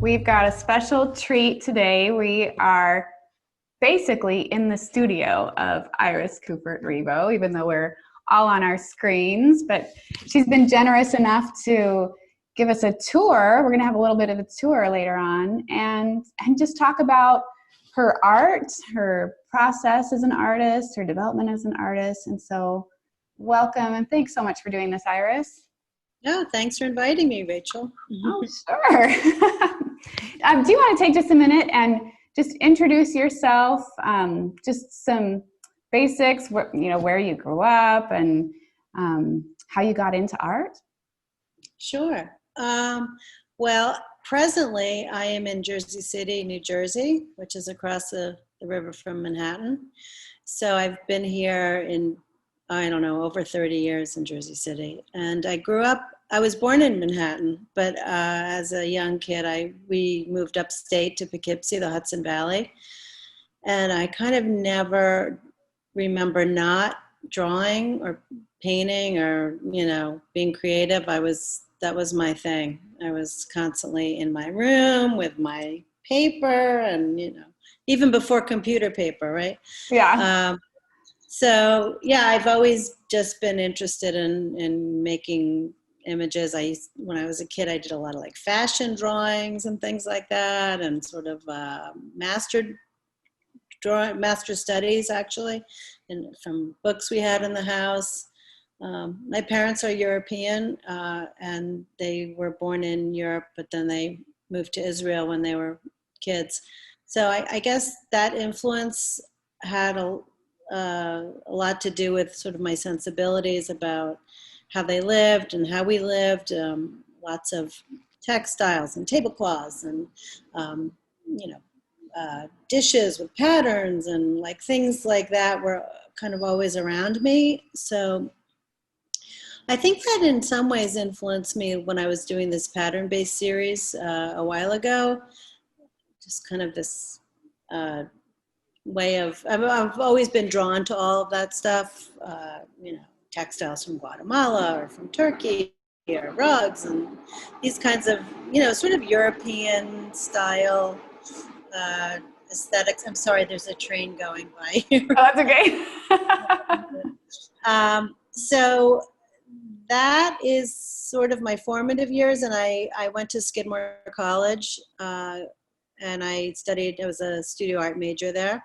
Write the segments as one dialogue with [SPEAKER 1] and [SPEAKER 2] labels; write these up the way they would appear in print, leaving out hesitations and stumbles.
[SPEAKER 1] We've got a special treat today. We are basically in the studio of Iris Kufert-Rivo, even though we're all on our screens. But she's been generous enough to give us a tour. We're going to have a little bit of a tour later on and just talk about her art, her process as an artist, her development as an artist. And so welcome and thanks so much for doing this, Iris.
[SPEAKER 2] No, thanks for inviting me, Rachel.
[SPEAKER 1] Oh, sure. Do you want to take just a minute and just introduce yourself, just some basics, where you grew up and how you got into art?
[SPEAKER 2] Sure. Well, presently I am in Jersey City, New Jersey, which is across the river from Manhattan. So I've been here over 30 years in Jersey City. And I was born in Manhattan, but as a young kid, we moved upstate to Poughkeepsie, the Hudson Valley. And I kind of never remember not drawing or painting or, being creative. That was my thing. I was constantly in my room with my paper and, even before computer paper, right?
[SPEAKER 1] Yeah.
[SPEAKER 2] So yeah, I've always just been interested in making images. When I was a kid, I did a lot of like fashion drawings and things like that, and sort of master studies actually, and from books we had in the house. My parents are European, and they were born in Europe, but then they moved to Israel when they were kids. So I guess that influence had a lot to do with sort of my sensibilities about how they lived and how we lived. Lots of textiles and tablecloths and dishes with patterns and like things like that were kind of always around me. So I think that in some ways influenced me when I was doing this pattern-based series a while ago. Just kind of this way of, I've always been drawn to all of that stuff, textiles from Guatemala or from Turkey or rugs and these kinds of, sort of European style aesthetics. I'm sorry, there's a train going by here.
[SPEAKER 1] Oh, that's okay.
[SPEAKER 2] So that is sort of my formative years, and I went to Skidmore College, and I was a studio art major there.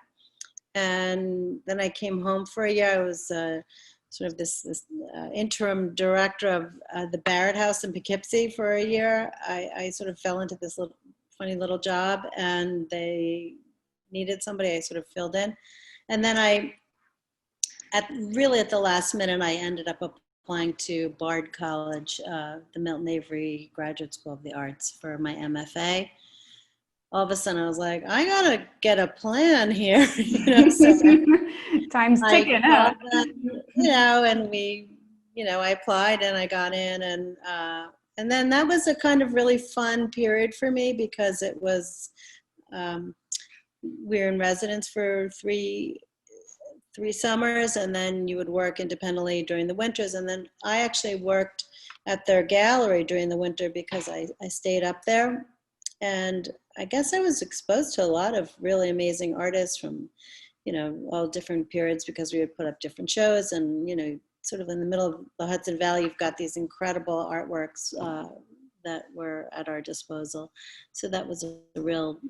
[SPEAKER 2] And then I came home for a year. I was sort of this interim director of the Barrett House in Poughkeepsie for a year. I sort of fell into this funny little job, and they needed somebody. I sort of filled in. And then at the last minute, I ended up applying to Bard College, the Milton Avery Graduate School of the Arts, for my MFA. All of a sudden I was like, I gotta get a plan here, so
[SPEAKER 1] time's ticking out.
[SPEAKER 2] And I applied and I got in, and then that was a kind of really fun period for me because it was, we were in residence for three summers, and then you would work independently during the winters. And then I actually worked at their gallery during the winter because I stayed up there. And I guess I was exposed to a lot of really amazing artists from, all different periods because we would put up different shows. And, sort of in the middle of the Hudson Valley, you've got these incredible artworks that were at our disposal. So that was a real,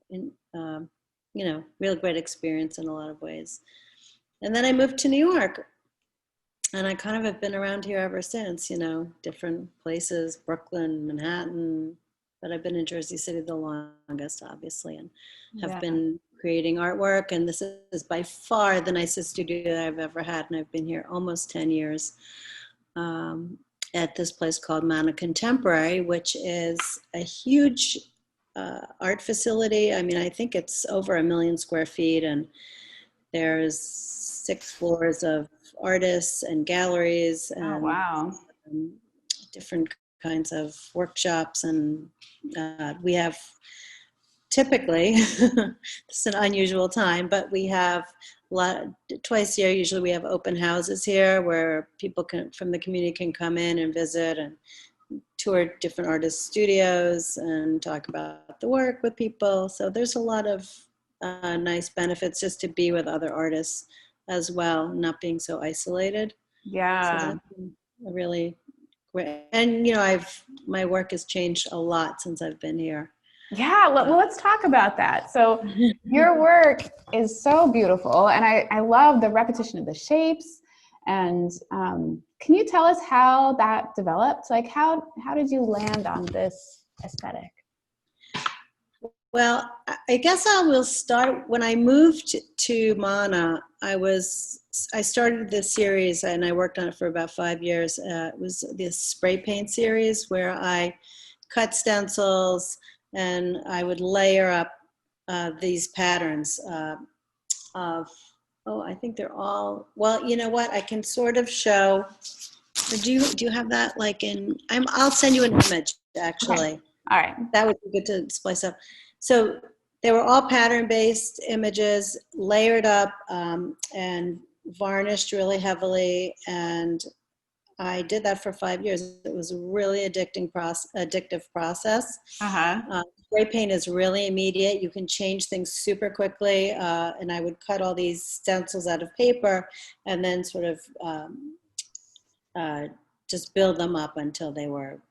[SPEAKER 2] real great experience in a lot of ways. And then I moved to New York. And I kind of have been around here ever since, different places, Brooklyn, Manhattan. But I've been in Jersey City the longest, obviously, and have been creating artwork. And this is by far the nicest studio that I've ever had. And I've been here almost 10 years at this place called Mana Contemporary, which is a huge art facility. I mean, I think it's over 1 million square feet. And there's 6 floors of artists and galleries. And,
[SPEAKER 1] oh, wow.
[SPEAKER 2] Different kinds of workshops, and we have typically, it's an unusual time, but we have twice a year, usually we have open houses here where people from the community can come in and visit, and tour different artist studios and talk about the work with people. So there's a lot of nice benefits just to be with other artists as well, not being so isolated. So
[SPEAKER 1] Yeah.
[SPEAKER 2] that's been a really great. And, you know, my work has changed a lot since I've been here.
[SPEAKER 1] Yeah, well, let's talk about that. So your work is so beautiful, and I love the repetition of the shapes. And can you tell us how that developed? Like, how did you land on this aesthetic?
[SPEAKER 2] Well, I guess I will start when I moved to Mana. I started this series and I worked on it for about 5 years. It was this spray paint series where I cut stencils and I would layer up these patterns of, oh, I think they're all, well, you know what? I can sort of show. Do you have that like I'll send you an image actually.
[SPEAKER 1] Okay. All right.
[SPEAKER 2] That would be good to display stuff. So they were all pattern-based images, layered up and varnished really heavily. And I did that for 5 years. It was a really addictive process.
[SPEAKER 1] Uh-huh.
[SPEAKER 2] Spray paint is really immediate. You can change things super quickly. And I would cut all these stencils out of paper and then sort of just build them up until they were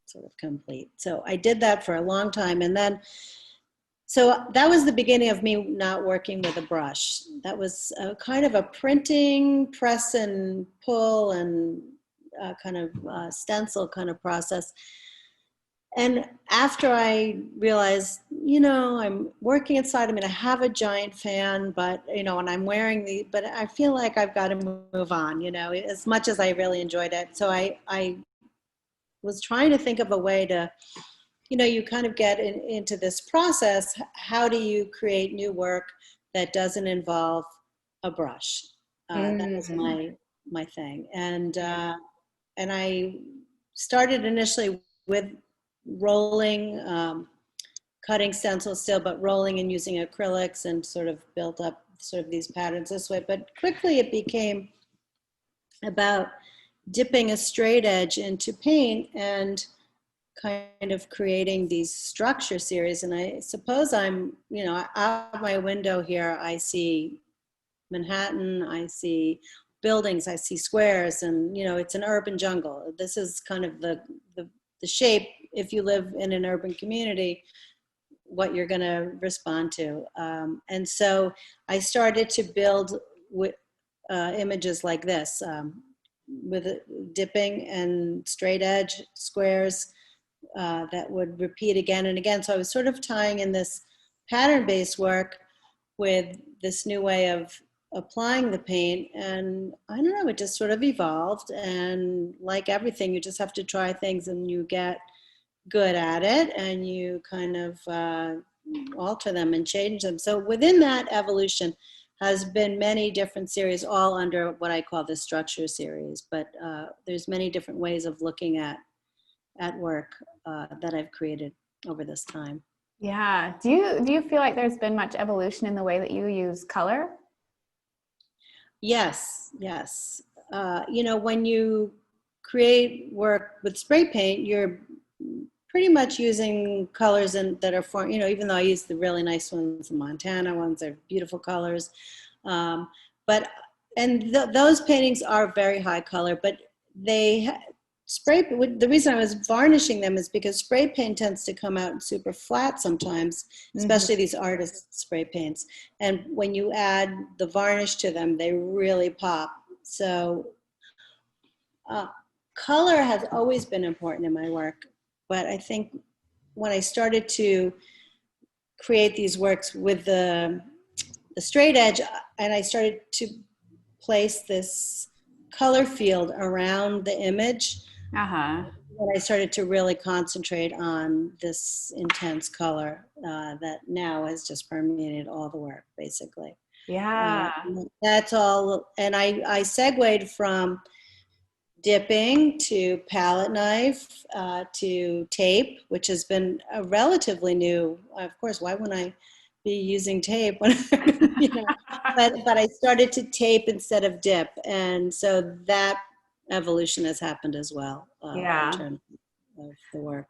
[SPEAKER 2] sort of complete. So I did that for a long time. And then, so that was the beginning of me not working with a brush. That was kind of a printing, press and pull and kind of stencil kind of process. And after I realized, you know, I'm working inside, I mean, I have a giant fan, but, you know, and I'm wearing but I feel like I've got to move on, you know, as much as I really enjoyed it. So I was trying to think of a way to, you know, you kind of get into this process. How do you create new work that doesn't involve a brush? That was my thing. And I started initially with rolling, cutting stencils still, but rolling and using acrylics and sort of built up sort of these patterns this way. But quickly it became about dipping a straight edge into paint and kind of creating these structure series. And I suppose I'm, you know, out my window here, I see Manhattan, I see buildings, I see squares, and, you know, it's an urban jungle. This is kind of the shape, if you live in an urban community, what you're going to respond to. And so I started to build with images like this, with dipping and straight edge squares that would repeat again and again. So I was sort of tying in this pattern-based work with this new way of applying the paint. And I don't know, it just sort of evolved. And like everything, you just have to try things and you get good at it and you kind of alter them and change them. So within that evolution has been many different series, all under what I call the structure series. But there's many different ways of looking at work that I've created over this time.
[SPEAKER 1] Yeah. Do you feel like there's been much evolution in the way that you use color?
[SPEAKER 2] Yes. You know, when you create work with spray paint, you're pretty much using colors that are you know, even though I use the really nice ones, the Montana ones, they're beautiful colors. But those paintings are very high color, but the reason I was varnishing them is because spray paint tends to come out super flat sometimes, especially these artist spray paints. And when you add the varnish to them, they really pop. So color has always been important in my work, but I think when I started to create these works with the straight edge, and I started to place this color field around the image, when I started to really concentrate on this intense color that now has just permeated all the work, basically.
[SPEAKER 1] Yeah.
[SPEAKER 2] That's all. And I segued from dipping to palette knife to tape, which has been a relatively new. Of course, why wouldn't I be using tape? You know, but I started to tape instead of dip, and so that evolution has happened as well.
[SPEAKER 1] Yeah.
[SPEAKER 2] of the work.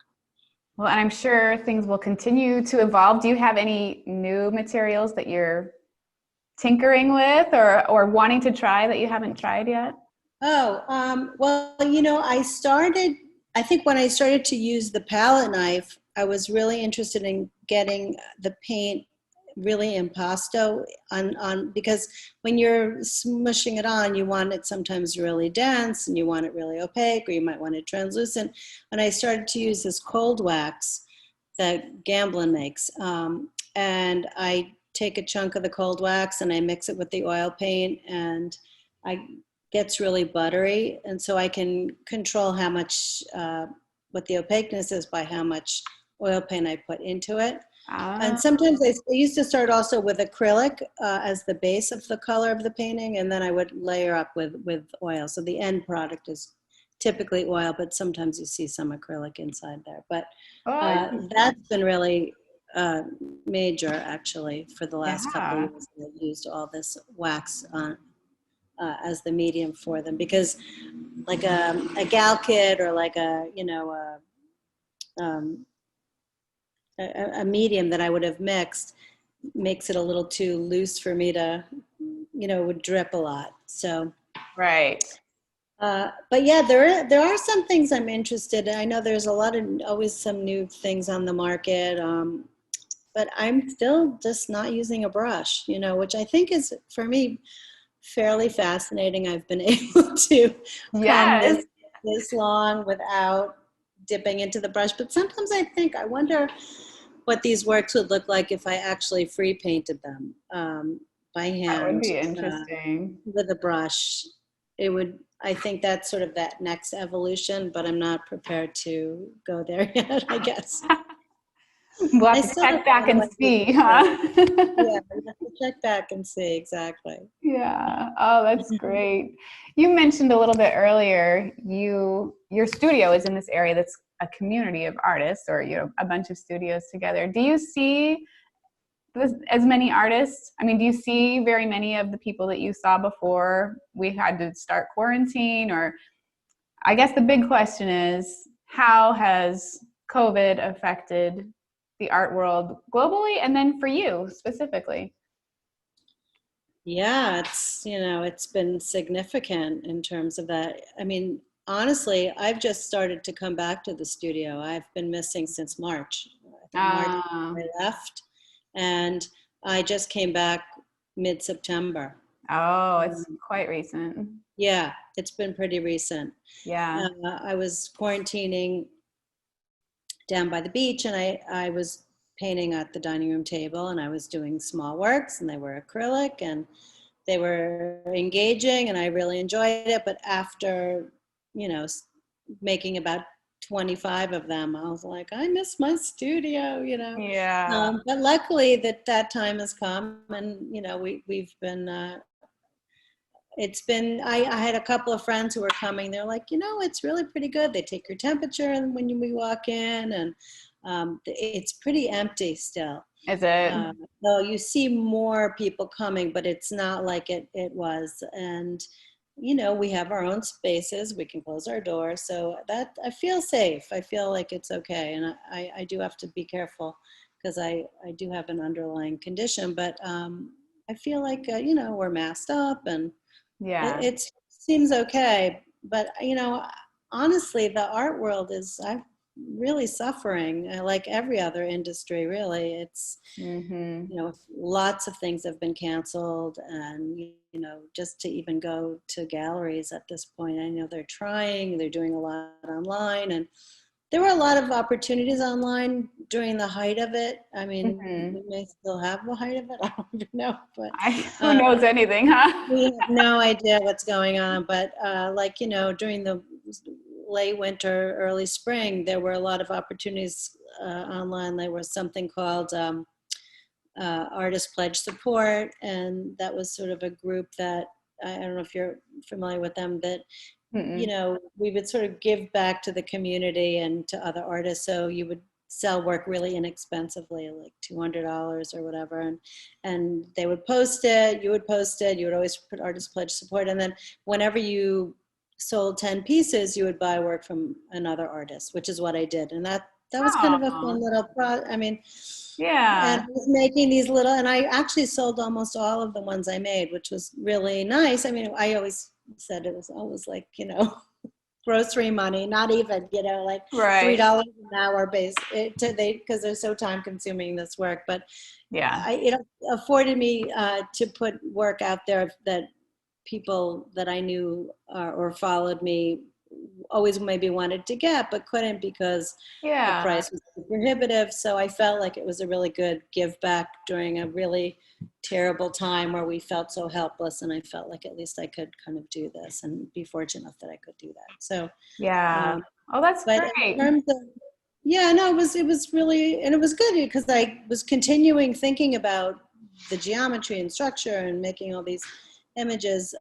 [SPEAKER 1] Well, and I'm sure things will continue to evolve. Do you have any new materials that you're tinkering with or wanting to try that you haven't tried yet?
[SPEAKER 2] Oh, well, I think when I started to use the palette knife, I was really interested in getting the paint really impasto because when you're smushing it on, you want it sometimes really dense and you want it really opaque, or you might want it translucent. And I started to use this cold wax that Gamblin makes. And I take a chunk of the cold wax and I mix it with the oil paint, and I gets really buttery, and so I can control how much what the opaqueness is by how much oil paint I put into it. And sometimes I used to start also with acrylic as the base of the color of the painting, and then I would layer up with oil. So the end product is typically oil, but sometimes you see some acrylic inside there. But that's been really major, actually, for the last couple of years. I've used all this wax on as the medium for them, because like a gal kit or like a medium that I would have mixed makes it a little too loose for me to, would drip a lot. So
[SPEAKER 1] right.
[SPEAKER 2] But yeah, there are some things I'm interested in. I know there's always some new things on the market, but I'm still just not using a brush, which I think is, for me, fairly fascinating. I've been able to come this long without dipping into the brush. But sometimes I wonder what these works would look like if I actually free painted them by hand.
[SPEAKER 1] That would be interesting.
[SPEAKER 2] With a brush. I think that's sort of that next evolution, but I'm not prepared to go there yet, I guess.
[SPEAKER 1] We'll have to check back and see, huh?
[SPEAKER 2] Yeah, we have to check back and see, exactly.
[SPEAKER 1] Yeah. Oh, that's great. You mentioned a little bit earlier, your studio is in this area that's a community of artists, or a bunch of studios together. Do you see as many artists? I mean, do you see very many of the people that you saw before we had to start quarantine? Or I guess the big question is, how has COVID affected the art world globally, and then for you specifically?
[SPEAKER 2] Yeah, it's been significant in terms of that. I mean, honestly, I've just started to come back to the studio. I've been missing since March. I think March I left, and I just came back mid-September.
[SPEAKER 1] Oh, it's quite recent.
[SPEAKER 2] Yeah, it's been pretty recent.
[SPEAKER 1] Yeah.
[SPEAKER 2] I was quarantining down by the beach, and I was painting at the dining room table, and I was doing small works, and they were acrylic, and they were engaging, and I really enjoyed it. But after, making about 25 of them, I was like, I miss my studio,
[SPEAKER 1] Yeah.
[SPEAKER 2] But luckily that time has come, and, we've been, I had a couple of friends who were coming. They're like, it's really pretty good. They take your temperature and when we walk in, and it's pretty empty still.
[SPEAKER 1] Is it?
[SPEAKER 2] So you see more people coming, but it's not like it was. And, we have our own spaces. We can close our doors. So that I feel safe. I feel like it's okay. And I do have to be careful because I do have an underlying condition. But I feel like, we're masked up, and it seems okay. But, honestly, the art world is really suffering, like every other industry, really. It's, lots of things have been canceled, and, just to even go to galleries at this point, I know they're doing a lot online, and there were a lot of opportunities online during the height of it. I mean, we may still have the height of it. I don't even know, but
[SPEAKER 1] who knows anything, huh?
[SPEAKER 2] we have no idea what's going on. But during the late winter, early spring, there were a lot of opportunities online. There was something called Artist Pledge Support, and that was sort of a group that, I don't know if you're familiar with them, that we would sort of give back to the community and to other artists. So you would sell work really inexpensively, like $200 or whatever, and they would post it. You would post it. You would always put Artist Pledge Support, and then whenever you sold 10 pieces, you would buy work from another artist, which is what I did. And that was kind of a
[SPEAKER 1] Oh,
[SPEAKER 2] fun little I mean, and
[SPEAKER 1] yeah.
[SPEAKER 2] I was making these little, and I actually sold almost all of the ones I made, which was really nice. I mean, I always said it was always like, grocery money, not even, like
[SPEAKER 1] Right.
[SPEAKER 2] $3 an hour because they're so time consuming, this work. But
[SPEAKER 1] Yeah.
[SPEAKER 2] it afforded me to put work out there that people that I knew or followed me always maybe wanted to get, but couldn't because the
[SPEAKER 1] Yeah.
[SPEAKER 2] price was prohibitive. So I felt like it was a really good give back during a really terrible time where we felt so helpless. And I felt like at least I could kind of do this and be fortunate enough that I could do that. So,
[SPEAKER 1] Yeah. Oh, that's
[SPEAKER 2] but in
[SPEAKER 1] great.
[SPEAKER 2] terms of, yeah, no, it was really, and it was good because I was continuing thinking about the geometry and structure and making all these images.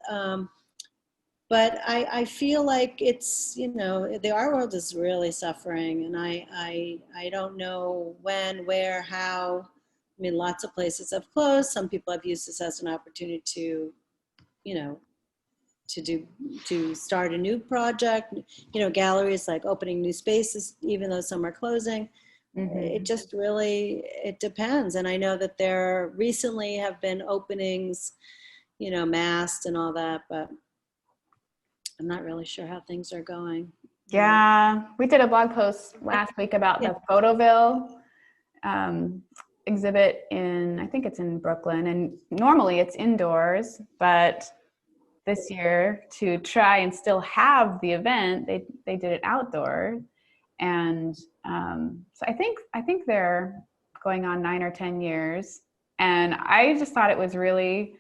[SPEAKER 2] But I feel like it's, the art world is really suffering, and I don't know when, where, how. I mean, lots of places have closed. Some people have used this as an opportunity to, you know, to start a new project. Galleries like opening new spaces, even though some are closing.
[SPEAKER 1] Hmm.
[SPEAKER 2] It just really, it depends. And I know that there recently have been openings, masked and all that, but I'm not really sure how things are going.
[SPEAKER 1] Yeah. We did a blog post last week about
[SPEAKER 2] Yeah.
[SPEAKER 1] the Photoville um, exhibit I think it's in Brooklyn, and normally it's indoors, but this year to try and still have the event, they did it outdoor, and so I think they're going on 9 or 10 years, and I just thought it was really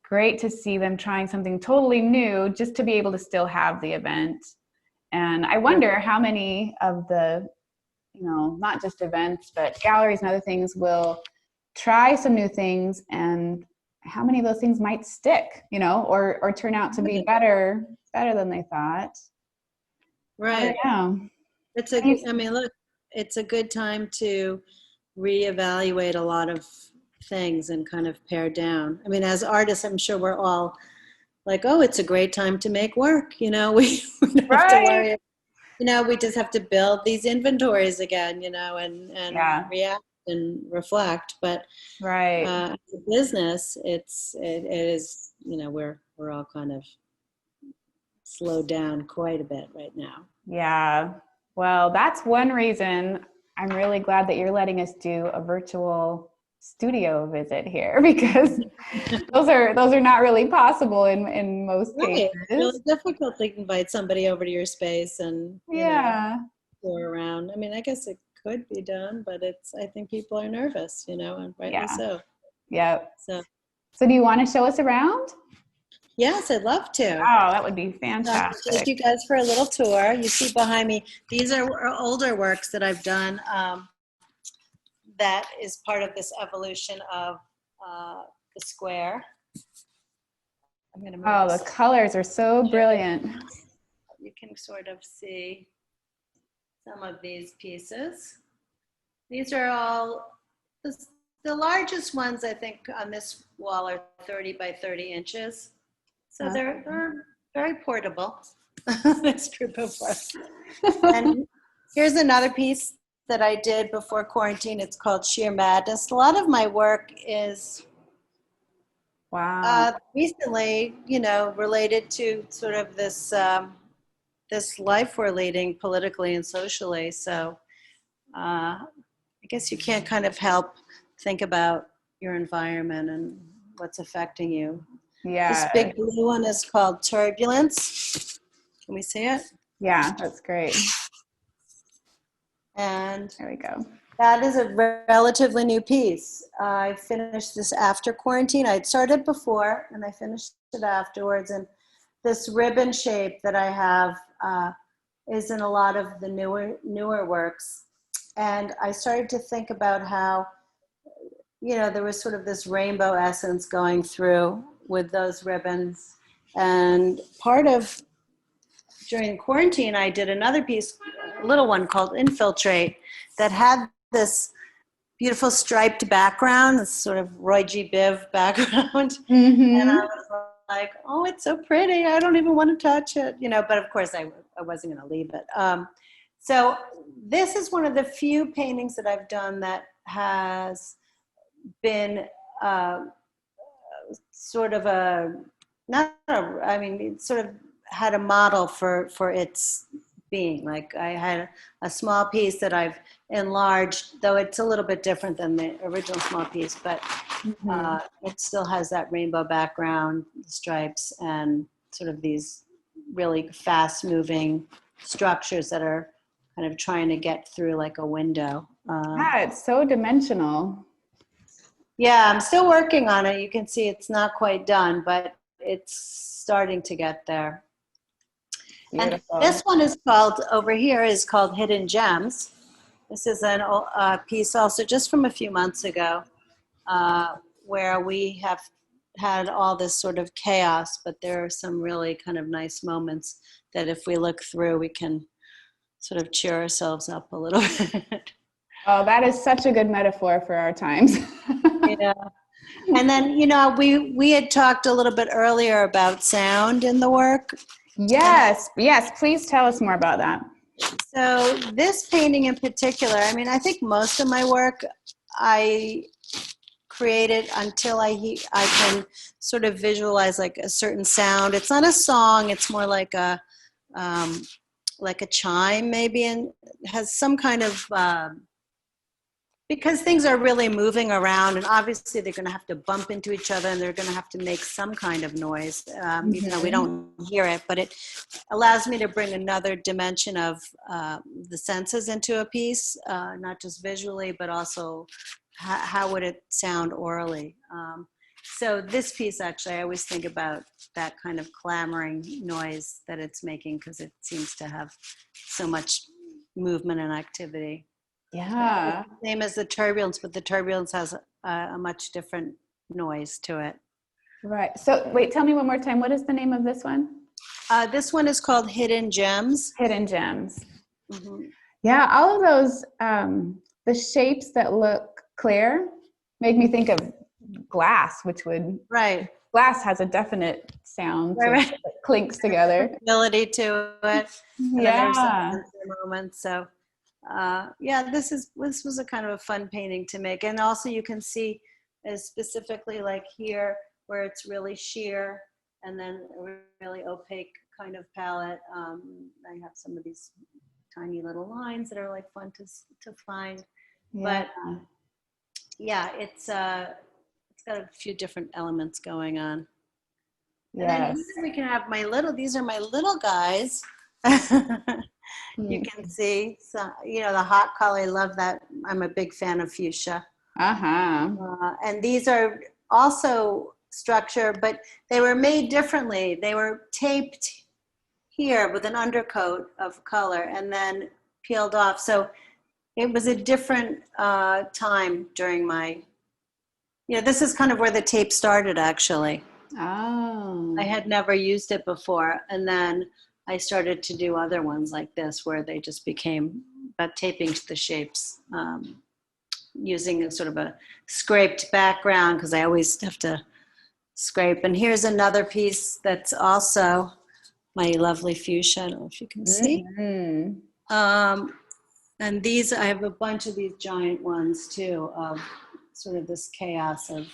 [SPEAKER 1] great to see them trying something totally new just to be able to still have the event. And I wonder how many of the, not just events, but galleries and other things will try some new things, and how many of those things might stick, or turn out to be better than they thought. I don't
[SPEAKER 2] Right.
[SPEAKER 1] know.
[SPEAKER 2] I mean, look, it's a good time to reevaluate a lot of things and kind of pare down. I mean, as artists, I'm sure we're all like, oh, it's a great time to make work. We don't have to
[SPEAKER 1] Right.
[SPEAKER 2] worry. We just have to build these inventories again, and
[SPEAKER 1] Yeah.
[SPEAKER 2] react and reflect. But
[SPEAKER 1] Right.
[SPEAKER 2] as a business, it is, we're all kind of slowed down quite a bit right now.
[SPEAKER 1] Yeah. Well, that's one reason I'm really glad that you're letting us do a virtual studio visit here, because those are not really possible in most
[SPEAKER 2] Right. It's really
[SPEAKER 1] cases.
[SPEAKER 2] difficult to invite somebody over to your space and,
[SPEAKER 1] Yeah.
[SPEAKER 2] tour around. I mean, I guess it could be done, but I think people are nervous, and rightly
[SPEAKER 1] Yeah.
[SPEAKER 2] so.
[SPEAKER 1] Yep.
[SPEAKER 2] So,
[SPEAKER 1] So do you want to show us around?
[SPEAKER 2] yes, I'd love to.
[SPEAKER 1] Oh, that would be
[SPEAKER 2] So I'm going to take
[SPEAKER 1] fantastic.
[SPEAKER 2] you guys for a little tour. You see behind me, these are older works that I've done that is part of this evolution of the square. I'm going to move
[SPEAKER 1] Oh, the
[SPEAKER 2] this.
[SPEAKER 1] colors are so brilliant.
[SPEAKER 2] You can sort of see some of these pieces. These are all, the largest ones I think on this wall are 30 by 30 inches. So they're very portable, this group of work. And here's another piece that I did before quarantine. It's called Sheer Madness. A lot of my work is
[SPEAKER 1] Wow.
[SPEAKER 2] recently, related to sort of this life we're leading politically and socially. So I guess you can't kind of help think about your environment and what's affecting you. This
[SPEAKER 1] Yeah.
[SPEAKER 2] big blue one is called Turbulence. Can we see it?
[SPEAKER 1] Yeah, that's great.
[SPEAKER 2] And
[SPEAKER 1] There we go.
[SPEAKER 2] that is a relatively new piece. I finished this after quarantine. I'd started before and I finished it afterwards. And this ribbon shape that I have is in a lot of the newer works. And I started to think about how, there was sort of this rainbow essence going through with those ribbons. And during quarantine, I did another piece, a little one called Infiltrate, that had this beautiful striped background, this sort of Roy G. Biv background. And
[SPEAKER 1] Mm-hmm.
[SPEAKER 2] I was like, oh, it's so pretty. I don't even want to touch it, but of course I wasn't going to leave it. So this is one of the few paintings that I've done that has been sort of it sort of had a model for its being. Like I had a small piece that I've enlarged, though it's a little bit different than the original small piece, but it still has that rainbow background, stripes, and sort of these really fast moving structures that are kind of trying to get through like a window.
[SPEAKER 1] Yeah, it's so dimensional.
[SPEAKER 2] Yeah, I'm still working on it. You can see it's not quite done, but it's starting to get there.
[SPEAKER 1] Beautiful.
[SPEAKER 2] And this one is called, over here, is called Hidden Gems. This is a piece also just from a few months ago, where we have had all this sort of chaos, but there are some really kind of nice moments that if we look through, we can sort of cheer ourselves up a little bit.
[SPEAKER 1] Oh, that is such a good metaphor for our times.
[SPEAKER 2] Yeah. And then, we had talked a little bit earlier about sound in the work.
[SPEAKER 1] Yes, please tell us more about that.
[SPEAKER 2] So this painting in particular, I think most of my work I created until I can sort of visualize like a certain sound. It's not a song, it's more like a chime maybe, and has some kind of because things are really moving around, and obviously they're going to have to bump into each other, and they're going to have to make some kind of noise, even though we don't hear it. But it allows me to bring another dimension of the senses into a piece, not just visually, but also how would it sound orally. So this piece, actually, I always think about that kind of clamoring noise that it's making, because it seems to have so much movement and activity.
[SPEAKER 1] Yeah.
[SPEAKER 2] Same as the turbulence, but the turbulence has a much different noise to it.
[SPEAKER 1] Right. So wait, tell me one more time. What is the name of this one?
[SPEAKER 2] This one is called Hidden Gems.
[SPEAKER 1] Hidden Gems.
[SPEAKER 2] Mm-hmm.
[SPEAKER 1] Yeah, all of those, the shapes that look clear make me think of glass, which would,
[SPEAKER 2] Right.
[SPEAKER 1] Glass has a definite sound
[SPEAKER 2] Right.
[SPEAKER 1] that clinks together.
[SPEAKER 2] Ability to it. And
[SPEAKER 1] Yeah.
[SPEAKER 2] then there's some moments. So this was a kind of a fun painting to make. And also you can see specifically like here where it's really sheer and then a really opaque kind of palette. I have some of these tiny little lines that are like fun to find.
[SPEAKER 1] Yeah.
[SPEAKER 2] But yeah, it's got a few different elements going on.
[SPEAKER 1] Yes.
[SPEAKER 2] And then here we can have these are my little guys. You can see, so, the hot color, I love that. I'm a big fan of fuchsia. And these are also structure, but they were made differently. They were taped here with an undercoat of color and then peeled off. So it was a different time during my, this is kind of where the tape started, actually.
[SPEAKER 1] Oh.
[SPEAKER 2] I had never used it before. And then I started to do other ones like this where they just became about taping the shapes, using a sort of a scraped background, because I always have to scrape. And here's another piece that's also my lovely fuchsia. I don't know if you can see. And these, I have a bunch of these giant ones too, of sort of this chaos of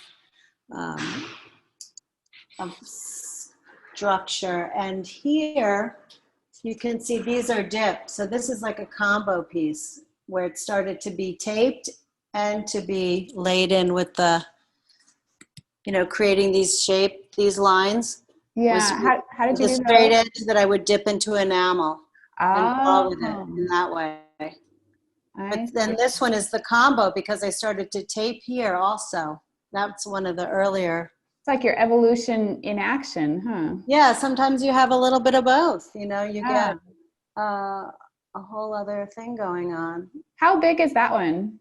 [SPEAKER 2] structure. And here you can see these are dipped. So this is like a combo piece where it started to be taped and to be laid in with the, creating these lines.
[SPEAKER 1] Yeah. How did you do that?
[SPEAKER 2] The straight edge that I would dip into enamel and draw with it in that way. But then this one is the combo because I started to tape here also. That's one of the earlier.
[SPEAKER 1] It's like your evolution in action, huh?
[SPEAKER 2] Yeah, sometimes you have a little bit of both. You get a whole other thing going on.
[SPEAKER 1] How big is that one?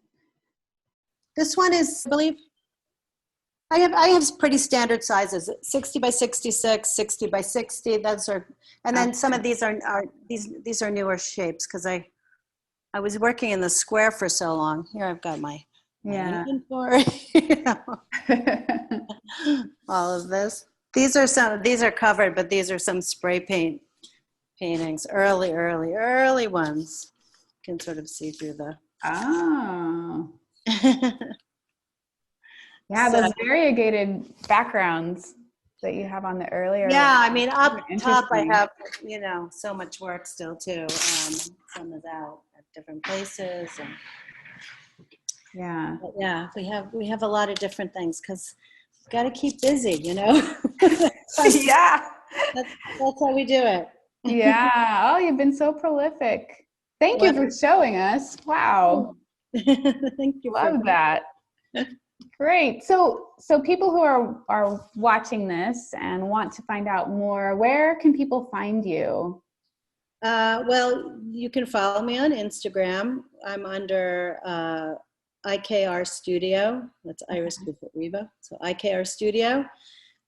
[SPEAKER 2] This one is, I believe, I have pretty standard sizes: 60 by 66, 60 by 60. Those are, and then some of these are these are newer shapes because I was working in the square for so long. Here I've got my inventory, all of this. These are covered, but these are some spray paint paintings, early ones. You can sort of see through the.
[SPEAKER 1] Oh. Yeah, those variegated backgrounds that you have on the earlier.
[SPEAKER 2] Yeah, I mean, up top I
[SPEAKER 1] Interesting.
[SPEAKER 2] have, so much work still too. Some is out at different places, and
[SPEAKER 1] Yeah.
[SPEAKER 2] but yeah, we have a lot of different things because we've got to keep busy,
[SPEAKER 1] Yeah.
[SPEAKER 2] That's how we do it.
[SPEAKER 1] Yeah. Oh, you've been so prolific. Thank you
[SPEAKER 2] What?
[SPEAKER 1] for showing us. Wow.
[SPEAKER 2] Thank you for
[SPEAKER 1] Love that. Great. So people who are watching this and want to find out more, where can people find you?
[SPEAKER 2] Well, you can follow me on Instagram. I'm under IKR Studio. That's Iris Kufert-Rivo. So IKR Studio.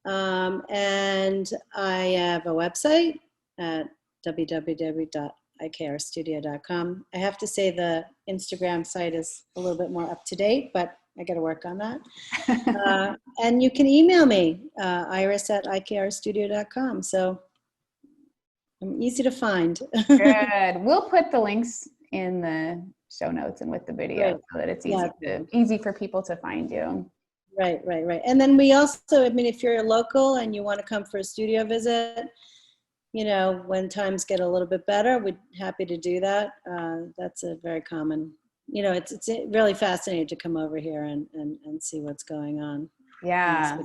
[SPEAKER 2] And I have a website at www.ikrstudio.com. I have to say the Instagram site is a little bit more up to date, but I got to work on that. And you can email me, iris@ikrstudio.com. So I'm easy to find.
[SPEAKER 1] Good. We'll put the links in the show notes and with the video
[SPEAKER 2] Great.
[SPEAKER 1] so that it's
[SPEAKER 2] Yeah.
[SPEAKER 1] easy for people to find you.
[SPEAKER 2] Right. And then we also, I mean, if you're local and you want to come for a studio visit, when times get a little bit better, we're happy to do that. That's a very common, it's really fascinating to come over here and see what's going on.
[SPEAKER 1] Yeah.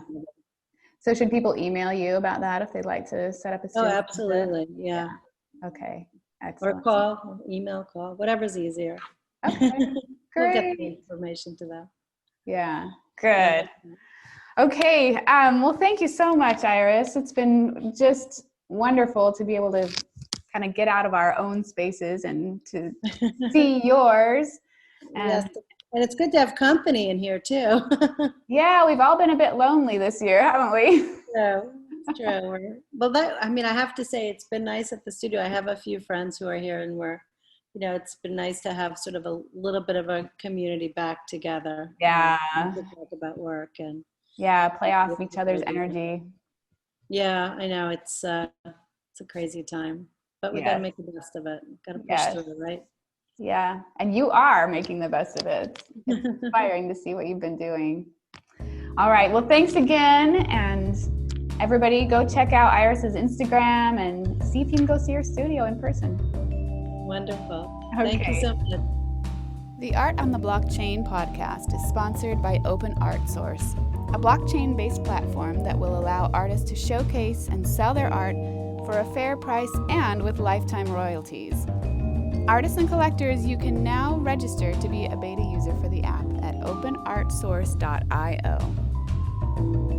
[SPEAKER 1] So should people email you about that if they'd like to set up a studio?
[SPEAKER 2] Oh, absolutely. Yeah.
[SPEAKER 1] Okay. Excellent.
[SPEAKER 2] Or call, email, call, whatever's easier.
[SPEAKER 1] Okay.
[SPEAKER 2] We'll get
[SPEAKER 1] Great.
[SPEAKER 2] the information to them.
[SPEAKER 1] Yeah. Good. Okay. Well, thank you so much, Iris. It's been just wonderful to be able to kind of get out of our own spaces and to see yours.
[SPEAKER 2] Yes. And it's good to have company in here too.
[SPEAKER 1] Yeah, we've all been a bit lonely this year, haven't we?
[SPEAKER 2] Yeah, it's true. Well, I have to say it's been nice at the studio. I have a few friends who are here, and it's been nice to have sort of a little bit of a community back together.
[SPEAKER 1] Yeah.
[SPEAKER 2] To talk about work and.
[SPEAKER 1] Yeah, play off each other's energy.
[SPEAKER 2] Yeah, I know it's a crazy time, but we got to make the best of it. Got to push through it, right?
[SPEAKER 1] Yeah, and you are making the best of it. It's inspiring to see what you've been doing. All right, well, thanks again, and everybody go check out Iris's Instagram and see if you can go see her studio in person.
[SPEAKER 2] Wonderful.
[SPEAKER 1] Okay.
[SPEAKER 2] Thank you so much.
[SPEAKER 3] The Art on the Blockchain podcast is sponsored by Open Art Source, a blockchain-based platform that will allow artists to showcase and sell their art for a fair price and with lifetime royalties. Artists and collectors, you can now register to be a beta user for the app at openartsource.io.